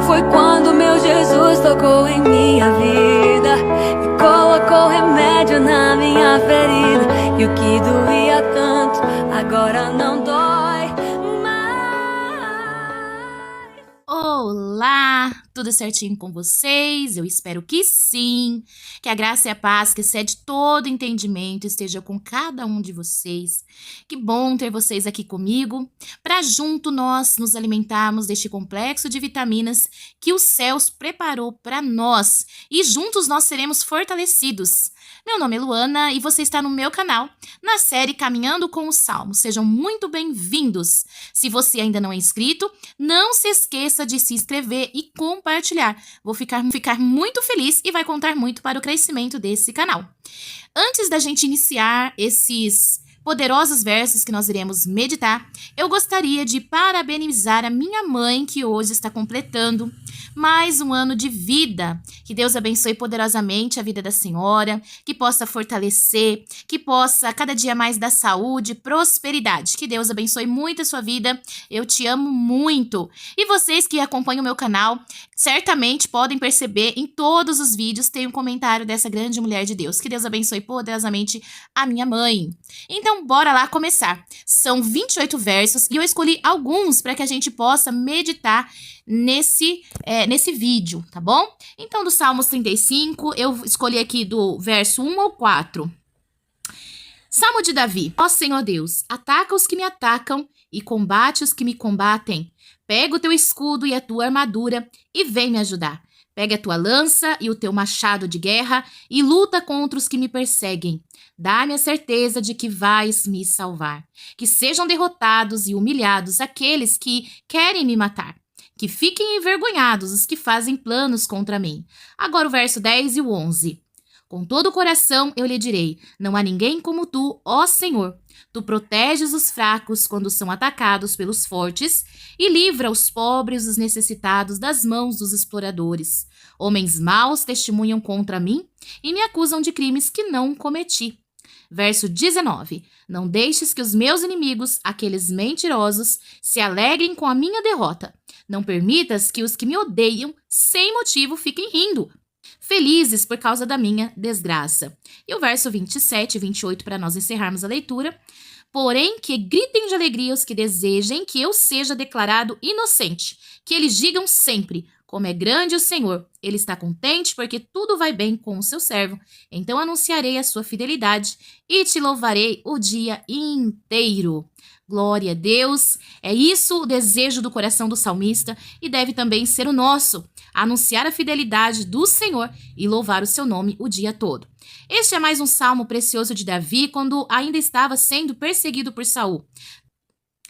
foi quando meu Jesus tocou em minha vida e colocou remédio na minha ferida. E o que doía tanto agora não dói mais. Olá, tudo certinho com vocês? Eu espero que sim. Que a graça e a paz que excede todo entendimento esteja com cada um de vocês. Que bom ter vocês aqui comigo, para junto nós nos alimentarmos deste complexo de vitaminas que os céus preparou para nós e juntos nós seremos fortalecidos. Meu nome é Luana e você está no meu canal, na série Caminhando com os Salmos. Sejam muito bem-vindos. Se você ainda não é inscrito, não se esqueça de se inscrever e compartilhar. Vou ficar muito feliz e vai contar muito para o crescimento desse canal. Antes da gente iniciar esses poderosos versos que nós iremos meditar, eu gostaria de parabenizar a minha mãe, que hoje está completando mais um ano de vida. Que Deus abençoe poderosamente a vida da senhora, que possa fortalecer, que possa cada dia mais dar saúde, prosperidade. Que Deus abençoe muito a sua vida. Eu te amo muito. E vocês que acompanham o meu canal, certamente podem perceber em todos os vídeos tem um comentário dessa grande mulher de Deus. Que Deus abençoe poderosamente a minha mãe. Então, bora lá começar. São 28 versos e eu escolhi alguns para que a gente possa meditar nesse vídeo, tá bom? Então, do Salmos 35, eu escolhi aqui do verso 1 ao 4. Salmo de Davi. Ó Senhor Deus, ataca os que me atacam e combate os que me combatem. Pega o teu escudo e a tua armadura e vem me ajudar. Pega a tua lança e o teu machado de guerra e luta contra os que me perseguem. Dá-me a certeza de que vais me salvar. Que sejam derrotados e humilhados aqueles que querem me matar. Que fiquem envergonhados os que fazem planos contra mim. Agora o verso 10 e o 11. Com todo o coração eu lhe direi, não há ninguém como tu, ó Senhor. Tu proteges os fracos quando são atacados pelos fortes e livra os pobres e os necessitados das mãos dos exploradores. Homens maus testemunham contra mim e me acusam de crimes que não cometi. Verso 19. Não deixes que os meus inimigos, aqueles mentirosos, se alegrem com a minha derrota. Não permitas que os que me odeiam, sem motivo, fiquem rindo, felizes por causa da minha desgraça. E o verso 27 e 28, para nós encerrarmos a leitura. Porém, que gritem de alegria os que desejem que eu seja declarado inocente, que eles digam sempre, como é grande o Senhor. Ele está contente porque tudo vai bem com o seu servo. Então anunciarei a sua fidelidade e te louvarei o dia inteiro. Glória a Deus. É isso o desejo do coração do salmista e deve também ser o nosso. Anunciar a fidelidade do Senhor e louvar o seu nome o dia todo. Este é mais um salmo precioso de Davi quando ainda estava sendo perseguido por Saul.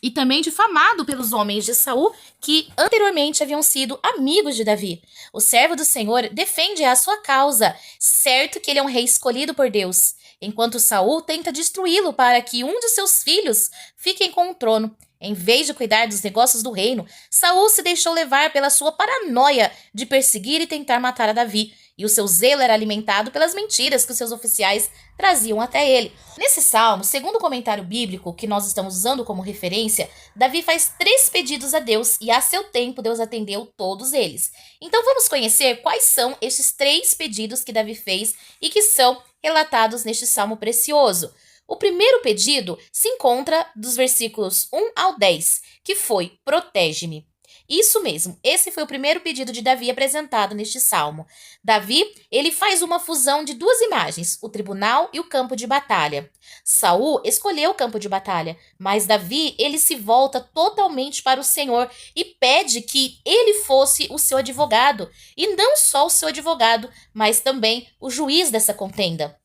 E também difamado pelos homens de Saul, que anteriormente haviam sido amigos de Davi. O servo do Senhor defende a sua causa, certo que ele é um rei escolhido por Deus, enquanto Saul tenta destruí-lo para que um de seus filhos fique com o trono. Em vez de cuidar dos negócios do reino, Saul se deixou levar pela sua paranoia de perseguir e tentar matar a Davi, e o seu zelo era alimentado pelas mentiras que os seus oficiais traziam até ele. Nesse salmo, segundo o comentário bíblico que nós estamos usando como referência, Davi faz 3 pedidos a Deus e a seu tempo Deus atendeu todos eles. Então vamos conhecer quais são estes 3 pedidos que Davi fez e que são relatados neste salmo precioso. O primeiro pedido se encontra dos versículos 1 ao 10, que foi, protege-me. Isso mesmo, esse foi o primeiro pedido de Davi apresentado neste salmo. Davi, ele faz uma fusão de 2 imagens, o tribunal e o campo de batalha. Saul escolheu o campo de batalha, mas Davi, ele se volta totalmente para o Senhor e pede que ele fosse o seu advogado, e não só o seu advogado, mas também o juiz dessa contenda.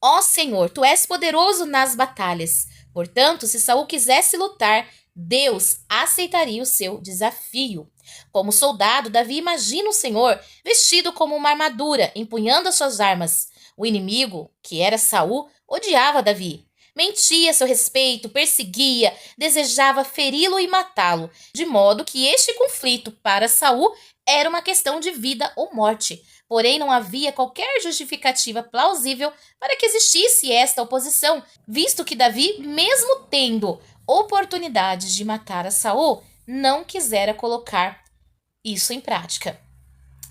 Ó Senhor, tu és poderoso nas batalhas. Portanto, se Saul quisesse lutar, Deus aceitaria o seu desafio. Como soldado, Davi imagina o Senhor vestido como uma armadura, empunhando as suas armas. O inimigo, que era Saul, odiava Davi. Mentia a seu respeito, perseguia, desejava feri-lo e matá-lo, de modo que este conflito para Saul era uma questão de vida ou morte. Porém, não havia qualquer justificativa plausível para que existisse esta oposição, visto que Davi, mesmo tendo oportunidades de matar a Saul, não quisera colocar isso em prática.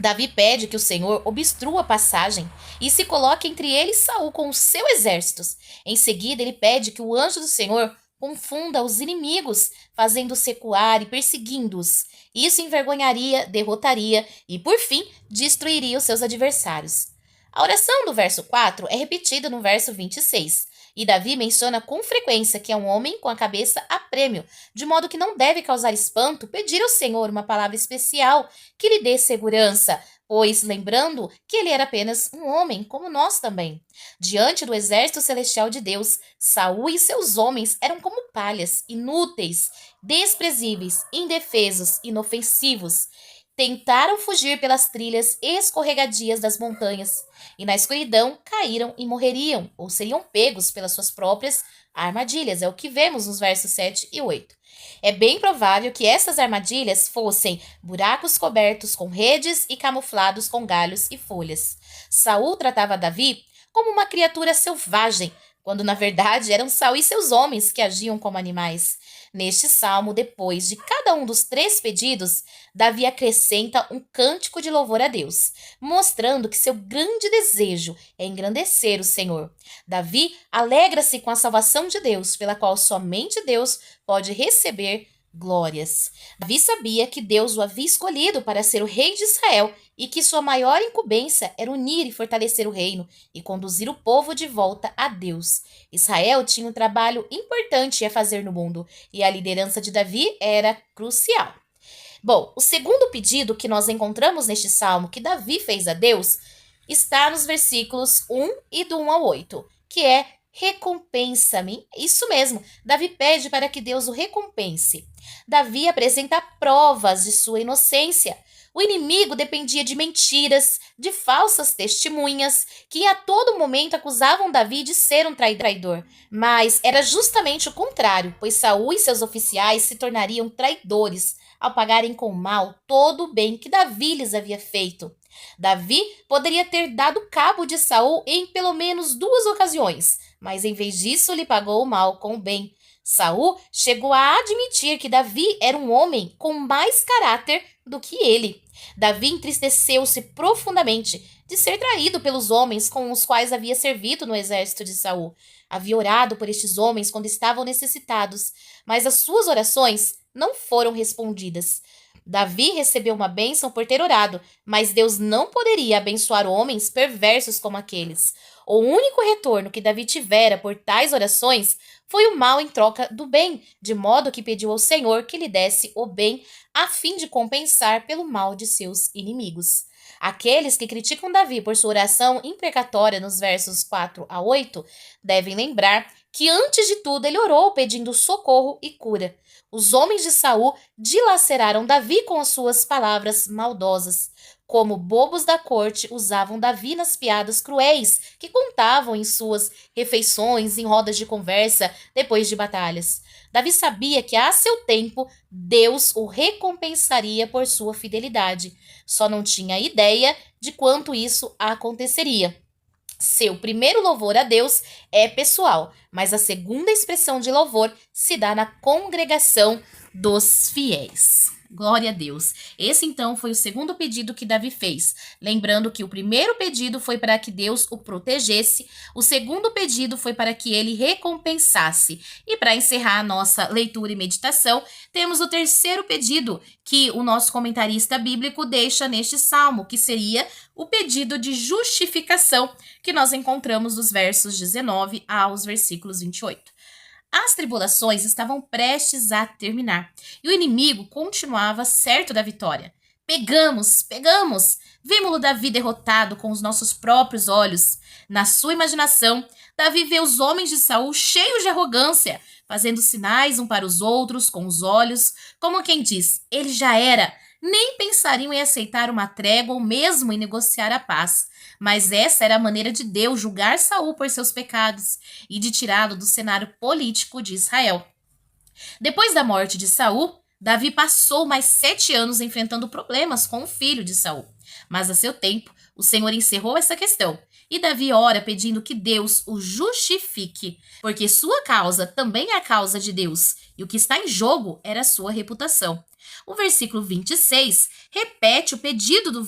Davi pede que o Senhor obstrua a passagem e se coloque entre ele e Saul com os seus exércitos. Em seguida, ele pede que o anjo do Senhor confunda os inimigos, fazendo-os recuar e perseguindo-os. Isso envergonharia, derrotaria e, por fim, destruiria os seus adversários. A oração do verso 4 é repetida no verso 26. E Davi menciona com frequência que é um homem com a cabeça a prêmio, de modo que não deve causar espanto pedir ao Senhor uma palavra especial que lhe dê segurança, pois lembrando que ele era apenas um homem, como nós também. Diante do exército celestial de Deus, Saul e seus homens eram como palhas, inúteis, desprezíveis, indefesos, inofensivos. Tentaram fugir pelas trilhas escorregadias das montanhas e na escuridão caíram e morreriam, ou seriam pegos pelas suas próprias armadilhas. É o que vemos nos versos 7 e 8. É bem provável que essas armadilhas fossem buracos cobertos com redes e camuflados com galhos e folhas. Saul tratava Davi como uma criatura selvagem, quando na verdade eram Saul e seus homens que agiam como animais. Neste salmo, depois de cada um dos 3 pedidos, Davi acrescenta um cântico de louvor a Deus, mostrando que seu grande desejo é engrandecer o Senhor. Davi alegra-se com a salvação de Deus, pela qual somente Deus pode receber glórias. Davi sabia que Deus o havia escolhido para ser o rei de Israel e que sua maior incumbência era unir e fortalecer o reino e conduzir o povo de volta a Deus. Israel tinha um trabalho importante a fazer no mundo e a liderança de Davi era crucial. Bom, o segundo pedido que nós encontramos neste salmo que Davi fez a Deus está nos versículos 1 e do 1 ao 8, que é recompensa-me. Isso mesmo, Davi pede para que Deus o recompense. Davi apresenta provas de sua inocência. O inimigo dependia de mentiras, de falsas testemunhas, que a todo momento acusavam Davi de ser um traidor. Mas era justamente o contrário, pois Saul e seus oficiais se tornariam traidores ao pagarem com mal todo o bem que Davi lhes havia feito. Davi poderia ter dado cabo de Saul em pelo menos 2 ocasiões, mas em vez disso lhe pagou o mal com o bem. Saul chegou a admitir que Davi era um homem com mais caráter do que ele. Davi entristeceu-se profundamente de ser traído pelos homens com os quais havia servido no exército de Saul. Havia orado por estes homens quando estavam necessitados, mas as suas orações não foram respondidas. Davi recebeu uma bênção por ter orado, mas Deus não poderia abençoar homens perversos como aqueles. O único retorno que Davi tivera por tais orações foi o mal em troca do bem, de modo que pediu ao Senhor que lhe desse o bem, a fim de compensar pelo mal de seus inimigos. Aqueles que criticam Davi por sua oração imprecatória nos versos 4 a 8 devem lembrar que antes de tudo ele orou pedindo socorro e cura. Os homens de Saul dilaceraram Davi com as suas palavras maldosas. Como bobos da corte, usavam Davi nas piadas cruéis que contavam em suas refeições, em rodas de conversa, depois de batalhas. Davi sabia que a seu tempo Deus o recompensaria por sua fidelidade. Só não tinha ideia de quanto isso aconteceria. Seu primeiro louvor a Deus é pessoal, mas a segunda expressão de louvor se dá na congregação dos fiéis. Glória a Deus. Esse então foi o segundo pedido que Davi fez. Lembrando que o primeiro pedido foi para que Deus o protegesse, o segundo pedido foi para que ele recompensasse. E para encerrar a nossa leitura e meditação, temos o terceiro pedido que o nosso comentarista bíblico deixa neste salmo, que seria o pedido de justificação, que nós encontramos dos versos 19 aos versículos 28. As tribulações estavam prestes a terminar e o inimigo continuava certo da vitória. Pegamos! Vimos-lo Davi derrotado com os nossos próprios olhos. Na sua imaginação, Davi vê os homens de Saul cheios de arrogância, fazendo sinais um para os outros com os olhos, como quem diz, ele já era. Nem pensariam em aceitar uma trégua ou mesmo em negociar a paz. Mas essa era a maneira de Deus julgar Saul por seus pecados e de tirá-lo do cenário político de Israel. Depois da morte de Saul, Davi passou mais 7 anos enfrentando problemas com o filho de Saul. Mas a seu tempo, o Senhor encerrou essa questão. E Davi ora pedindo que Deus o justifique, porque sua causa também é a causa de Deus, e o que está em jogo era a sua reputação. O versículo 26 repete o pedido do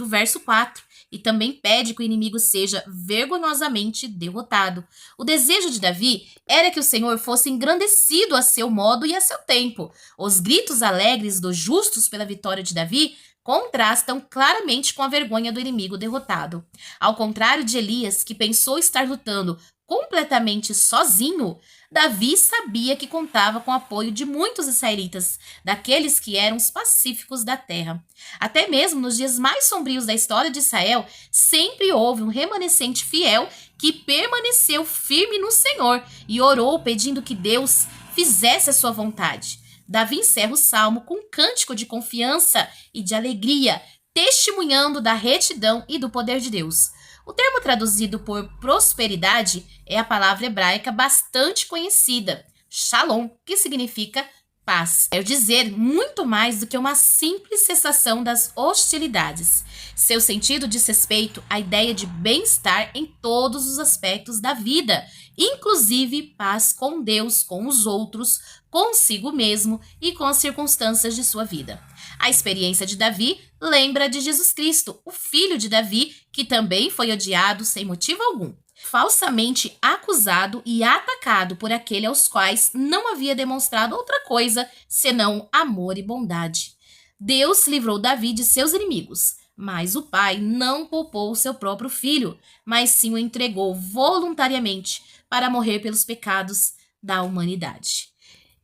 verso 4 e também pede que o inimigo seja vergonhosamente derrotado. O desejo de Davi era que o Senhor fosse engrandecido a seu modo e a seu tempo. Os gritos alegres dos justos pela vitória de Davi contrastam claramente com a vergonha do inimigo derrotado. Ao contrário de Elias, que pensou estar lutando completamente sozinho, Davi sabia que contava com o apoio de muitos israelitas, daqueles que eram os pacíficos da terra. Até mesmo nos dias mais sombrios da história de Israel, sempre houve um remanescente fiel que permaneceu firme no Senhor e orou pedindo que Deus fizesse a sua vontade. Davi encerra o salmo com um cântico de confiança e de alegria, testemunhando da retidão e do poder de Deus. O termo traduzido por prosperidade é a palavra hebraica bastante conhecida, shalom, que significa paz. Quer dizer muito mais do que uma simples cessação das hostilidades. Seu sentido diz respeito à ideia de bem-estar em todos os aspectos da vida, inclusive paz com Deus, com os outros, consigo mesmo e com as circunstâncias de sua vida. A experiência de Davi lembra de Jesus Cristo, o filho de Davi, que também foi odiado sem motivo algum, falsamente acusado e atacado por aquele aos quais não havia demonstrado outra coisa senão amor e bondade. Deus livrou Davi de seus inimigos, mas o pai não poupou o seu próprio filho, mas sim o entregou voluntariamente para morrer pelos pecados da humanidade.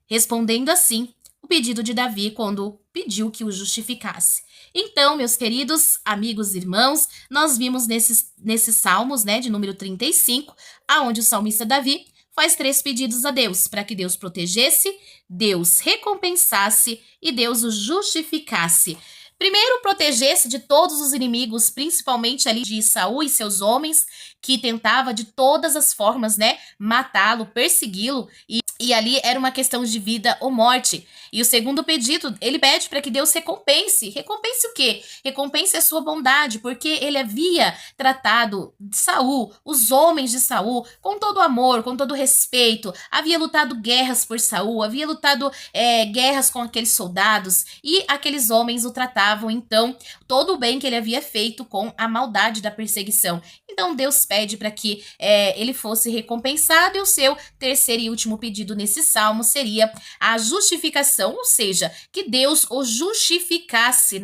Respondendo assim, o pedido de Davi quando pediu que o justificasse. Então, meus queridos amigos e irmãos, nós vimos nesses salmos, de número 35, aonde o salmista Davi faz 3 pedidos a Deus, para que Deus protegesse, Deus recompensasse e Deus o justificasse. Primeiro, protegesse de todos os inimigos, principalmente ali de Saul e seus homens, que tentava de todas as formas, matá-lo, persegui-lo, e ali era uma questão de vida ou morte. E o segundo pedido, ele pede para que Deus recompense. Recompense o quê? Recompense a sua bondade, porque ele havia tratado Saul, os homens de Saul, com todo amor, com todo respeito. Havia lutado guerras por Saul, havia lutado guerras com aqueles soldados, e aqueles homens o tratavam, então, todo o bem que ele havia feito com a maldade da perseguição. Então, Deus pede para que ele fosse recompensado, e o seu terceiro e último pedido nesse salmo seria a justificação, ou seja, que Deus o justificasse,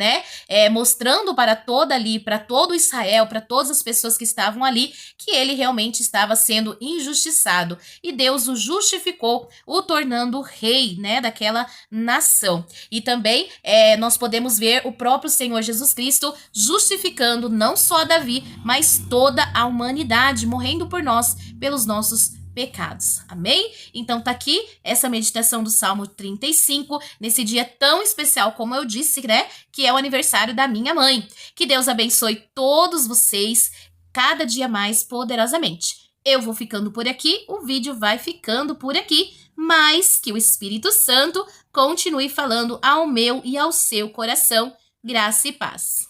mostrando para todo Israel, para todas as pessoas que estavam ali, que ele realmente estava sendo injustiçado. E Deus o justificou, o tornando rei, daquela nação. E também nós podemos ver o próprio Senhor Jesus Cristo justificando não só Davi, mas toda a humanidade, morrendo por nós, pelos nossos pecados. Amém? Então tá aqui essa meditação do Salmo 35, nesse dia tão especial, como eu disse, que é o aniversário da minha mãe. Que Deus abençoe todos vocês cada dia mais poderosamente. Eu vou ficando por aqui, o vídeo vai ficando por aqui, mas que o Espírito Santo continue falando ao meu e ao seu coração. Graça e paz.